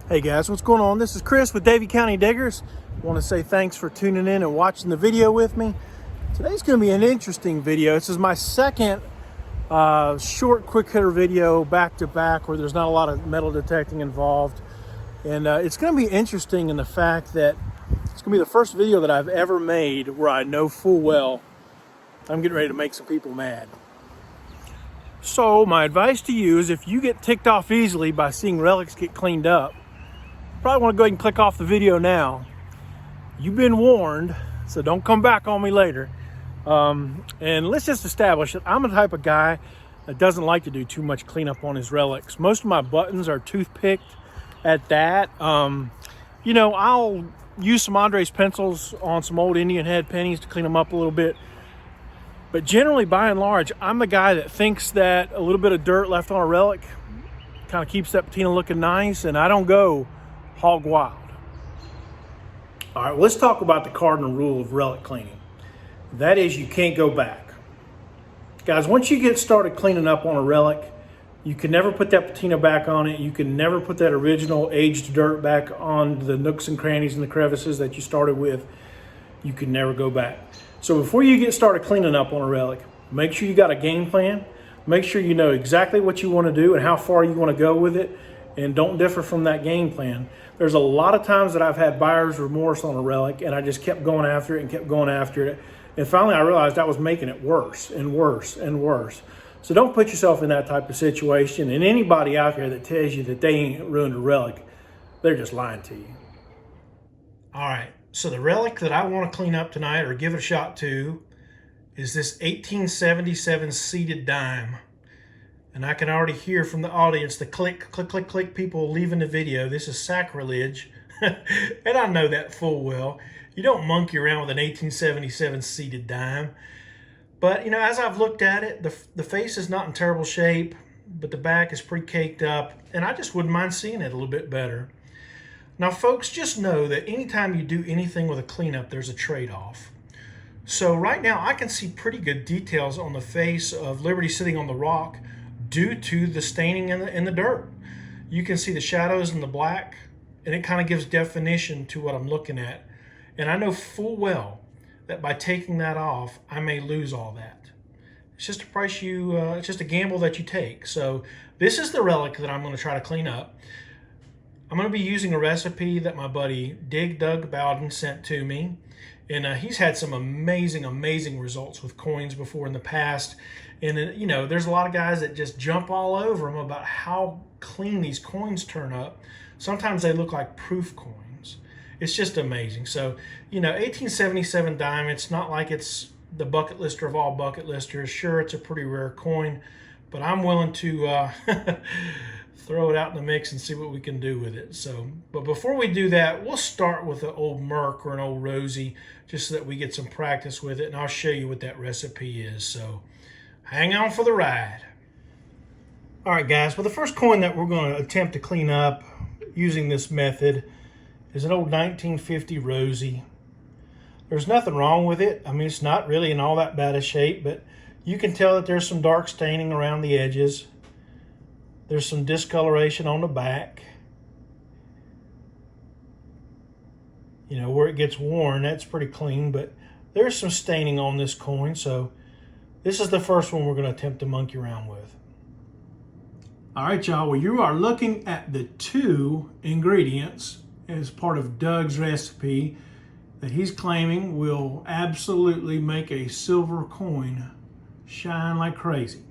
Hey guys, what's going on? This is Chris with Davie County Diggers. I want to say thanks for tuning in and watching the video with me. Today's going to be an interesting video. This is my second short quick hitter video back to back where there's not a lot of metal detecting involved. And it's going to be interesting in the fact that it's going to be the first video that I've ever made where I know full well I'm getting ready to make some people mad. So my advice to you is if you get ticked off easily by seeing relics get cleaned up, probably want to go ahead and click off the video now. You've been warned, so don't come back on me later. And let's just establish that I'm the type of guy that doesn't like to do too much cleanup on his relics. Most of my buttons are toothpicked at that. You know, I'll use some Andres pencils on some old Indian head pennies to clean them up a little bit. But generally, by and large, I'm the guy that thinks that a little bit of dirt left on a relic kind of keeps that patina looking nice, and I don't go hog wild. All right, let's talk about the cardinal rule of relic cleaning. That is, you can't go back. Guys, once you get started cleaning up on a relic, you can never put that patina back on it. You can never put that original aged dirt back on the nooks and crannies and the crevices that you started with. You can never go back. So before you get started cleaning up on a relic, make sure you got a game plan. Make sure you know exactly what you want to do and how far you want to go with it, and don't differ from that game plan. There's a lot of times that I've had buyer's remorse on a relic, and I just kept going after it and kept going after it. And finally I realized I was making it worse and worse and worse. So don't put yourself in that type of situation. And anybody out there that tells you that they ain't ruined a relic, they're just lying to you. All right, so the relic that I want to clean up tonight or give it a shot to is this 1877 seated dime. And I can already hear from the audience the click, click, click, click people leaving the video. This is sacrilege. And I know that full well. You don't monkey around with an 1877 seated dime. But, you know, as I've looked at it, the face is not in terrible shape, but the back is pretty caked up. And I just wouldn't mind seeing it a little bit better. Now, folks, just know that anytime you do anything with a cleanup, there's a trade-off. So right now, I can see pretty good details on the face of Liberty sitting on the rock due to the staining in the dirt. You can see the shadows in the black, and it kind of gives definition to what I'm looking at. And I know full well that by taking that off, I may lose all that. It's just a price it's just a gamble that you take. So this is the relic that I'm going to try to clean up. I'm going to be using a recipe that my buddy Doug Bowden sent to me. And he's had some amazing results with coins before in the past. And, you know, there's a lot of guys that just jump all over them about how clean these coins turn up. Sometimes they look like proof coins. It's just amazing. So, you know, 1877 dime, it's not like it's the bucket lister of all bucket listers. Sure, it's a pretty rare coin, but I'm willing to throw it out in the mix and see what we can do with it. So, but before we do that, we'll start with an old Merc or an old Rosie, just so that we get some practice with it, and I'll show you what that recipe is. So hang on for the ride. All right, guys, well, the first coin that we're going to attempt to clean up using this method is an old 1950 Rosie. There's nothing wrong with it. I mean, it's not really in all that bad a shape, but you can tell that there's some dark staining around the edges. There's some discoloration on the back. You know, where it gets worn, that's pretty clean, but there's some staining on this coin, so this is the first one we're going to attempt to monkey around with. All right, y'all, well, you are looking at the two ingredients as part of Doug's recipe that he's claiming will absolutely make a silver coin shine like crazy.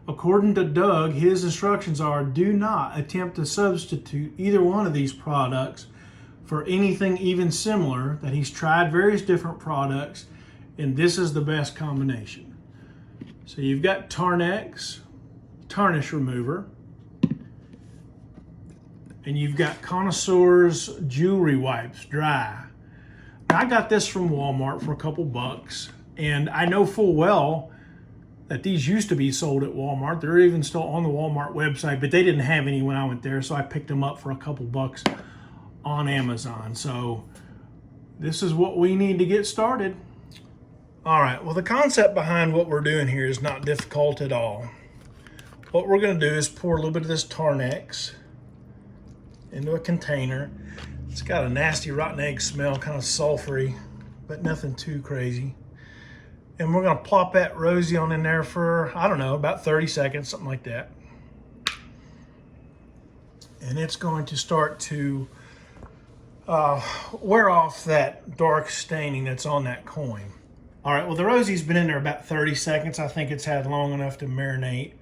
According to Doug, his instructions are do not attempt to substitute either one of these products for anything even similar, that he's tried various different products, and this is the best combination. So you've got Tarnex tarnish remover, and you've got Connoisseur's jewelry wipes dry. I got this from Walmart for a couple bucks, and I know full well that these used to be sold at Walmart. They're even still on the Walmart website, but they didn't have any when I went there, so I picked them up for a couple bucks on Amazon. So this is what we need to get started. All right, well, the concept behind what we're doing here is not difficult at all. What we're going to do is pour a little bit of this Tarnex into a container. It's got a nasty rotten egg smell, kind of sulfury, but nothing too crazy. And we're gonna plop that Rosie on in there for, I don't know, about 30 seconds, something like that. And it's going to start to wear off that dark staining that's on that coin. All right, well, the Rosie's been in there about 30 seconds. I think it's had long enough to marinate.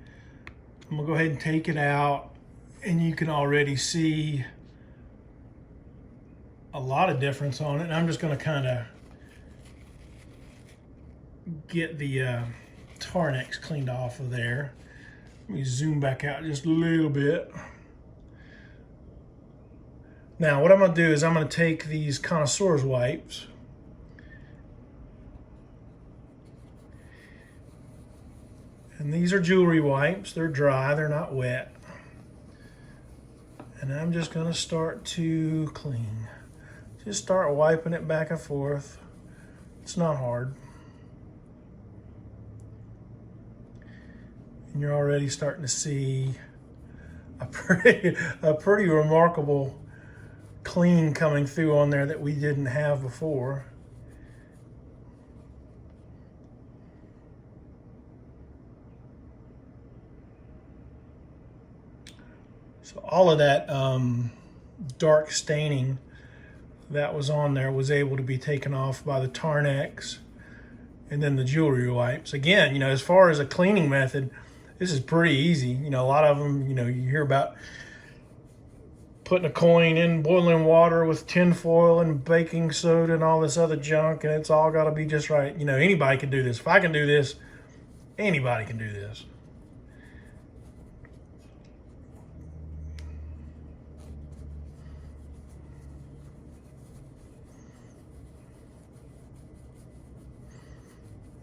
I'm gonna go ahead and take it out, and you can already see a lot of difference on it. And I'm just gonna kind of get the Tarnex cleaned off of there. Let me zoom back out just a little bit. Now, what I'm gonna do is I'm gonna take these connoisseur's wipes and these are jewelry wipes. They're dry, they're not wet. And I'm just gonna start to clean. Just start wiping it back and forth. It's not hard. And you're already starting to see a pretty remarkable clean coming through on there that we didn't have before. So all of that dark staining that was on there was able to be taken off by the Tarnex and then the jewelry wipes. Again, you know, as far as a cleaning method, this is pretty easy. You know, a lot of them, you know, you hear about putting a coin in boiling water with tin foil and baking soda and all this other junk, and it's all got to be just right. You know, anybody can do this. If I can do this, anybody can do this.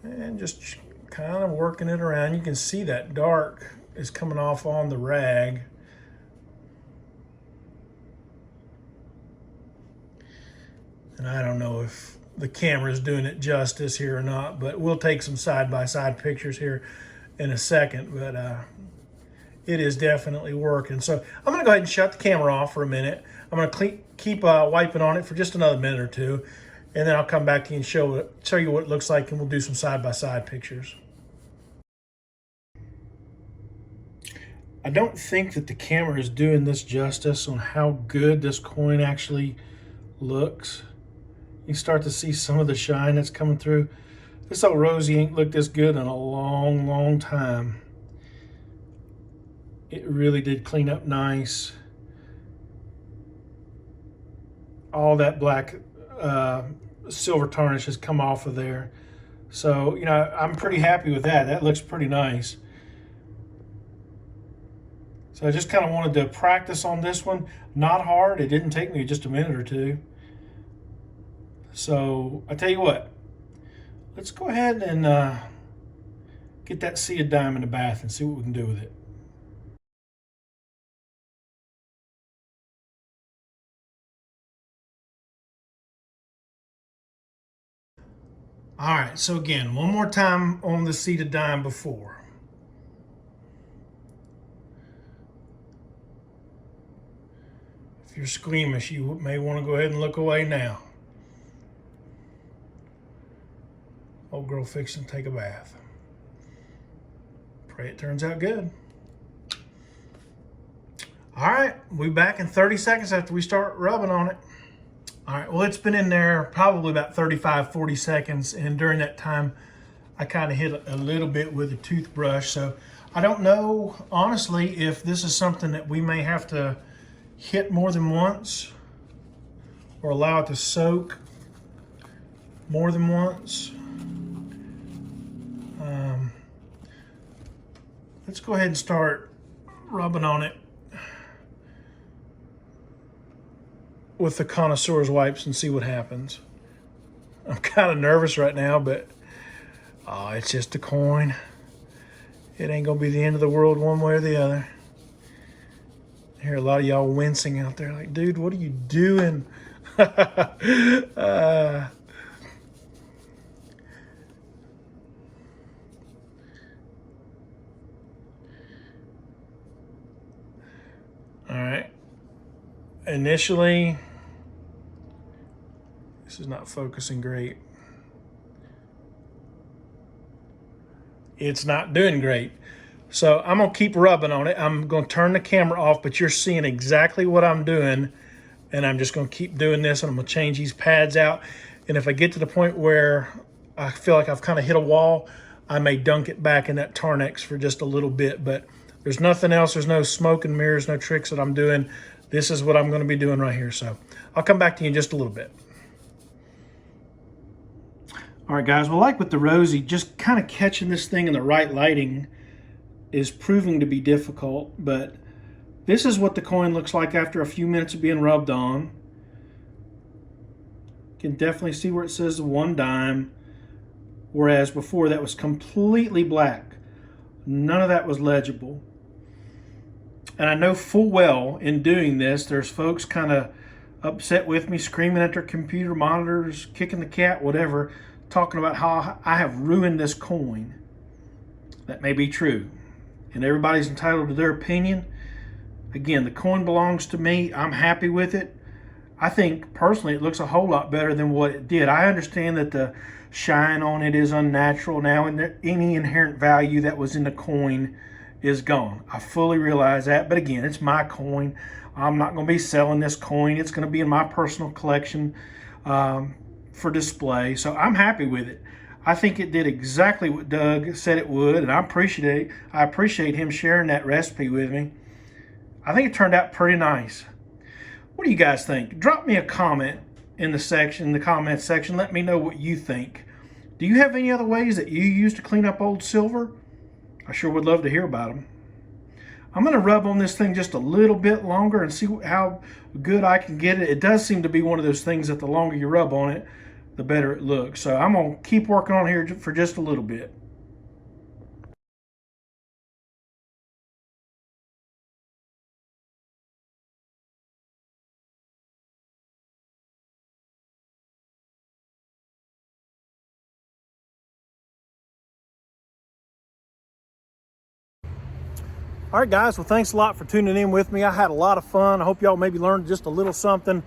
And just kind of working it around. You can see that dark is coming off on the rag. And I don't know if the camera is doing it justice here or not, but we'll take some side-by-side pictures here in a second. But it is definitely working. So I'm going to go ahead and shut the camera off for a minute. I'm going to keep wiping on it for just another minute or two. And then I'll come back to you and show you what it looks like, and we'll do some side-by-side pictures. I don't think that the camera is doing this justice on how good this coin actually looks. You start to see some of the shine that's coming through. This old Rosie ain't looked this good in a long, long time. It really did clean up nice. All that black silver tarnish has come off of there. So, you know, I'm pretty happy with that. That looks pretty nice. So I just kind of wanted to practice on this one. Not hard. It didn't take me just a minute or two. So I tell you what, let's go ahead and get that seated dime in the bath and see what we can do with it. All right, so again, one more time on the seated dime before. If you're squeamish, you may want to go ahead and look away now. Old girl fixing to take a bath. Pray it turns out good. All right, we'll be back in 30 seconds after we start rubbing on it. All right, well, it's been in there probably about 35, 40 seconds. And during that time, I kind of hit a little bit with a toothbrush. So I don't know, honestly, if this is something that we may have to hit more than once or allow it to soak more than once. Let's go ahead and start rubbing on it with the connoisseur's wipes and see what happens. I'm kind of nervous right now, but it's just a coin. It ain't gonna be the end of the world one way or the other. I hear a lot of y'all wincing out there like, dude, what are you doing? All right. initially, this is not focusing great. It's not doing great. So I'm gonna keep rubbing on it. I'm gonna turn the camera off, but you're seeing exactly what I'm doing. And I'm just gonna keep doing this, and I'm gonna change these pads out. And if I get to the point where I feel like I've kind of hit a wall, I may dunk it back in that Tarnex for just a little bit. But there's nothing else. There's no smoke and mirrors, no tricks that I'm doing. This is what I'm gonna be doing right here. So I'll come back to you in just a little bit. All right, guys, well, like with the Rosie, just kind of catching this thing in the right lighting is proving to be difficult, but this is what the coin looks like after a few minutes of being rubbed on. You can definitely see where it says 1 dime, whereas before that was completely black. None of that was legible. And I know full well in doing this, there's folks kind of upset with me, screaming at their computer monitors, kicking the cat, whatever, talking about how I have ruined this coin. That may be true, and everybody's entitled to their opinion. Again, the coin belongs to me. I'm happy with it. I think personally it looks a whole lot better than what it did. I understand that the shine on it is unnatural now, and any inherent value that was in the coin is gone. I fully realize that, but again, it's my coin. I'm not going to be selling this coin. It's going to be in my personal collection for display, so I'm happy with it. I think it did exactly what Doug said it would, and I appreciate him sharing that recipe with me. I think it turned out pretty nice. What do you guys think? Drop me a comment in the comment section. Let me know what you think. Do you have any other ways that you use to clean up old silver? I sure would love to hear about them. I'm going to rub on this thing just a little bit longer and see how good I can get it. It does seem to be one of those things that the longer you rub on it, the better it looks. So I'm going to keep working on here for just a little bit. All right, guys, well, thanks a lot for tuning in with me. I had a lot of fun. I hope y'all maybe learned just a little something.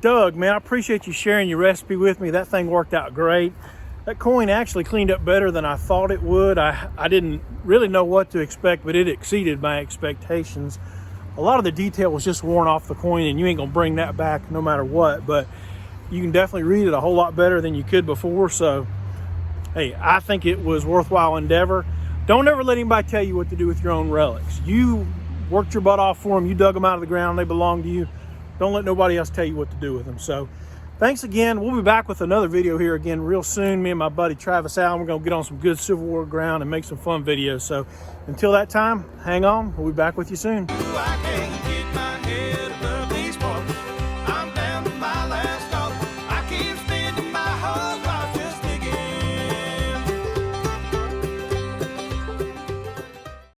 Doug, man, I appreciate you sharing your recipe with me. That thing worked out great. That coin actually cleaned up better than I thought it would. I didn't really know what to expect, but it exceeded my expectations. A lot of the detail was just worn off the coin, and you ain't gonna bring that back no matter what, but you can definitely read it a whole lot better than you could before. So, hey, I think it was worthwhile endeavor. Don't ever let anybody tell you what to do with your own relics. You worked your butt off for them. You dug them out of the ground. They belong to you. Don't let nobody else tell you what to do with them. So thanks again. We'll be back with another video here again real soon. Me and my buddy Travis Allen, we're going to get on some good Civil War ground and make some fun videos. So until that time, hang on. We'll be back with you soon.